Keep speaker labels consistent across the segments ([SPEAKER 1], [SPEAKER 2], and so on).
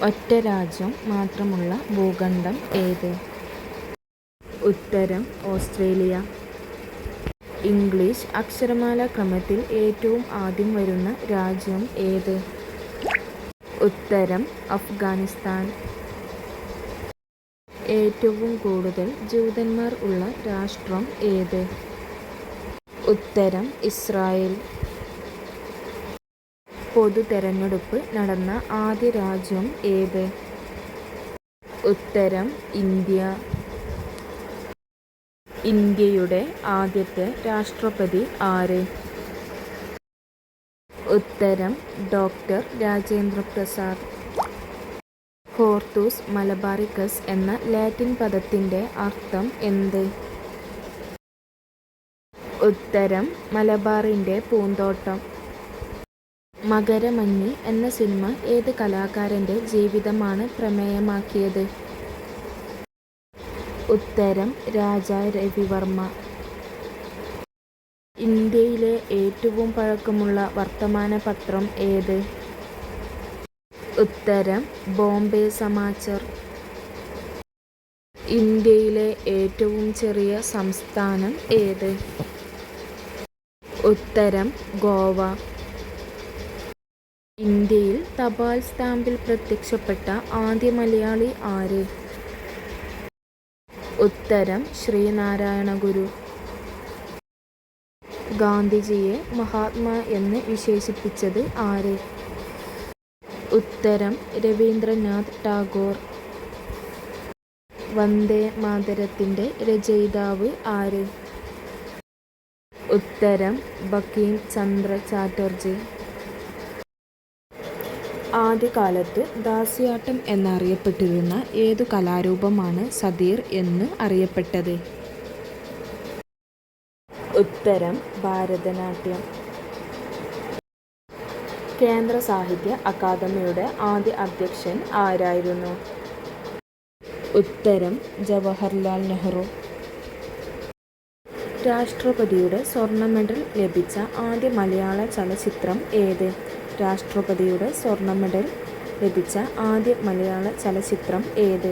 [SPEAKER 1] ഒറ്റ രാജ്യം മാത്രമുള്ള ഭൂഖണ്ഡം ഏത്? ഉത്തരം ഓസ്ട്രേലിയ. ഇംഗ്ലീഷ് അക്ഷരമാലാ ക്രമത്തിൽ ഏറ്റവും ആദ്യം വരുന്ന രാജ്യം ഏത്? ഉത്തരം അഫ്ഗാനിസ്ഥാൻ. ഏറ്റവും കൂടുതൽ ജൂതന്മാർ ഉള്ള രാഷ്ട്രം ഏത്? ഉത്തരം ഇസ്രായേൽ. പൊതു തെരഞ്ഞെടുപ്പ് നടന്ന ആദ്യ രാജ്യം ഏത്? ഉത്തരം ഇന്ത്യ. ഇന്ത്യയുടെ ആദ്യത്തെ രാഷ്ട്രപതി ആര്? ഉത്തരം doctor Rajendra Prasad. Hortus Malabaricus എന്ന ലാറ്റിൻ പദത്തിൻ്റെ അർത്ഥം എന്ത്? ഉത്തരം മലബാറിൻ്റെ പൂന്തോട്ടം. മകരമഞ്ഞ് എന്ന സിനിമ ഏത് കലാകാരൻ്റെ ജീവിതമാണ് പ്രമേയമാക്കിയത്? ഉത്തരം രാജാ രവിവർമ്മ. ഇന്ത്യയിലെ ഏറ്റവും പഴക്കമുള്ള വർത്തമാന പത്രം ഏത്? ഉത്തരം ബോംബെ സമാചർ. ഇന്ത്യയിലെ ഏറ്റവും ചെറിയ സംസ്ഥാനം ഏത്? ഉത്തരം ഗോവ. ഇന്ത്യയിൽ തപാൽ സ്റ്റാമ്പിൽ പ്രത്യക്ഷപ്പെട്ട ആദ്യ മലയാളി ആര്? ഉത്തരം ശ്രീനാരായണ ഗുരു. ഗാന്ധിജിയെ മഹാത്മാ എന്ന് വിശേഷിപ്പിച്ചത് ആര്? ഉത്തരം രവീന്ദ്രനാഥ് ടാഗോർ. വന്ദേ മാതരത്തിൻ്റെ രചയിതാവ് ആര്? ഉത്തരം ബങ്കിം ചന്ദ്ര ചാറ്റർജി. ആദ്യകാലത്ത് ദാസിയാട്ടം എന്നറിയപ്പെട്ടിരുന്ന ഏതു കലാരൂപമാണ് സതീർ എന്ന് അറിയപ്പെട്ടത്? ഉത്തരം ഭാരതനാട്യം. കേന്ദ്ര സാഹിത്യ അക്കാദമിയുടെ ആദ്യ അധ്യക്ഷൻ ആരായിരുന്നു? ഉത്തരം ജവഹർലാൽ നെഹ്റു. രാഷ്ട്രപതിയുടെ സ്വർണ്ണ മെഡൽ ലഭിച്ച ആദ്യ മലയാള ചലച്ചിത്രം ഏത്? രാഷ്ട്രപതിയുടെ സ്വർണ്ണ മെഡൽ ലഭിച്ച ആദ്യ മലയാള ചലച്ചിത്രം ഏത്?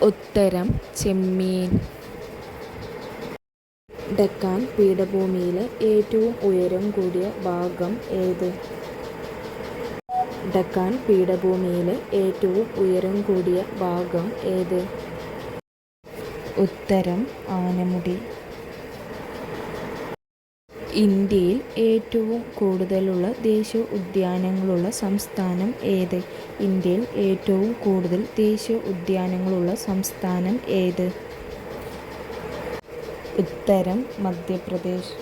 [SPEAKER 1] ഉത്തരം ചെമ്മീൻ. ഡെക്കാൻ പീഠഭൂമിയിലെ ഏറ്റവും ഉയരം കൂടിയ ഭാഗം ഏത്? ഡെക്കാൻ പീഠഭൂമിയിലെ ഏറ്റവും ഉയരം കൂടിയ ഭാഗം ഏത്? ഉത്തരം ആനമുടി. ഇന്ത്യയിൽ ഏറ്റവും കൂടുതലുള്ള ദേശീയ ഉദ്യാനങ്ങളുള്ള സംസ്ഥാനം ഏത്? ഇന്ത്യയിൽ ഏറ്റവും കൂടുതൽ ദേശീയ ഉദ്യാനങ്ങളുള്ള സംസ്ഥാനം ഏത്? ഉത്തരം മധ്യപ്രദേശ്.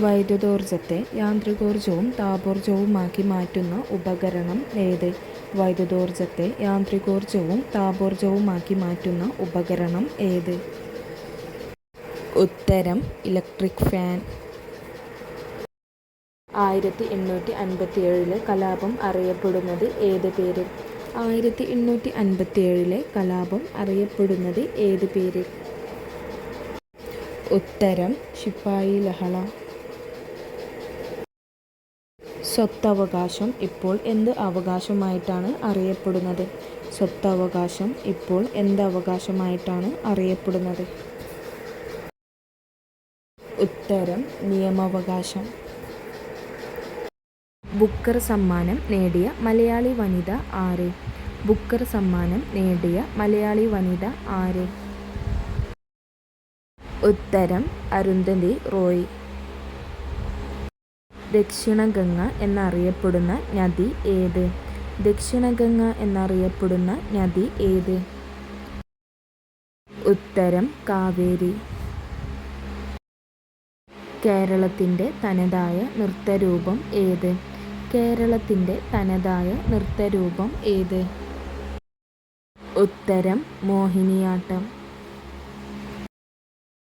[SPEAKER 1] വൈദ്യുതോർജ്ജത്തെ യാന്ത്രികോർജ്ജവും താപോർജ്ജവുമാക്കി മാറ്റുന്ന ഉപകരണം ഏത്? വൈദ്യുതോർജ്ജത്തെ യാന്ത്രികോർജ്ജവും താപോർജ്ജവുമാക്കി മാറ്റുന്ന ഉപകരണം ഏത്? ഉത്തരം ഇലക്ട്രിക് ഫാൻ. 1857 കലാപം അറിയപ്പെടുന്നത് ഏത് പേരിൽ? 1857 കലാപം അറിയപ്പെടുന്നത് ഏത് പേരിൽ? ഉത്തരം ശിപ്പായി ലഹള. സ്വത്തവകാശം ഇപ്പോൾ എന്ത് അവകാശമായിട്ടാണ് അറിയപ്പെടുന്നത്? സ്വത്തവകാശം ഇപ്പോൾ എന്ത് അവകാശമായിട്ടാണ് അറിയപ്പെടുന്നത്? ഉത്തരം നിയമവകാശം. ബുക്കർ സമ്മാനം നേടിയ മലയാളി വനിത ആര്? ബുക്കർ സമ്മാനം നേടിയ മലയാളി വനിത ആര്? ഉത്തരം അരുന്ധതി റോയ്. ദക്ഷിണഗംഗ എന്നറിയപ്പെടുന്ന നദി ഏത്? ദക്ഷിണഗംഗ എന്നറിയപ്പെടുന്ന നദി ഏത്? ഉത്തരം കാവേരി. കേരളത്തിൻ്റെ തനതായ നൃത്തരൂപം ഏത്? കേരളത്തിൻ്റെ തനതായ നൃത്തരൂപം ഏത്? ഉത്തരം മോഹിനിയാട്ടം.